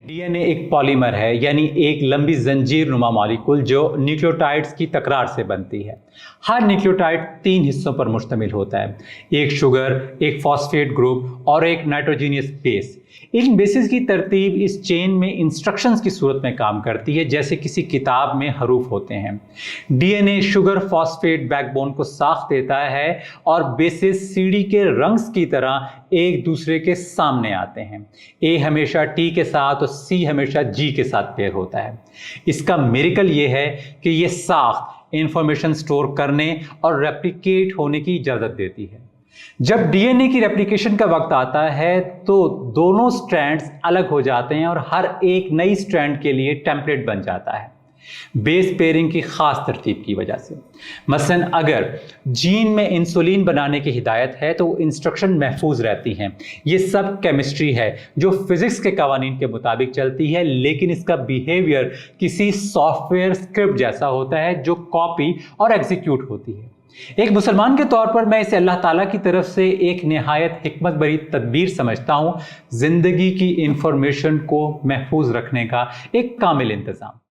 DNA एक polymer है, यानी एक लंबी जंजीर नुमा मॉलिक्यूल जो न्यूक्लियोटाइड्स की तकरार से बनती है। हर न्यूक्लियोटाइड 3 हिस्सों पर मुश्तमिल होता है, एक शुगर, एक फॉस्फेट ग्रुप और एक नाइट्रोजीनियस बेस। इन बेसिस की तरतीब इस चेन में इंस्ट्रक्शंस की सूरत में काम करती है, जैसे किसी किताब में हरूफ होते हैं। डीएनए शुगर फॉस्फेट बैकबोन को साख देता है और बेसिस सीढ़ी के रंग्स की तरह एक दूसरे के सामने आते हैं। ए हमेशा टी के साथ और सी हमेशा जी के साथ पेयर होता है। इसका मिरेकल ये है कि ये साख इंफॉर्मेशन स्टोर करने और रेप्लिकेट होने की इजाजत देती है। जब डीएनए की रेप्लिकेशन का वक्त आता है तो दोनों स्ट्रैंड्स अलग हो जाते हैं और हर एक नई स्ट्रैंड के लिए टेम्पलेट बन जाता है, बेस पेयरिंग की खास तरतीब की वजह से। मसलन अगर जीन में इंसुलिन बनाने की हिदायत है तो इंस्ट्रक्शन महफूज रहती हैं। ये सब केमिस्ट्री है जो फिजिक्स के कवानीन के मुताबिक चलती है, लेकिन इसका बिहेवियर किसी सॉफ्टवेयर स्क्रिप्ट जैसा होता है जो कॉपी और एग्जीक्यूट होती है। एक मुसलमान के तौर पर मैं इसे अल्लाह ताला की तरफ से एक निहायत हिकमत भरी तदबीर समझता हूँ, जिंदगी की इंफॉर्मेशन को महफूज रखने का एक कामिल इंतजाम।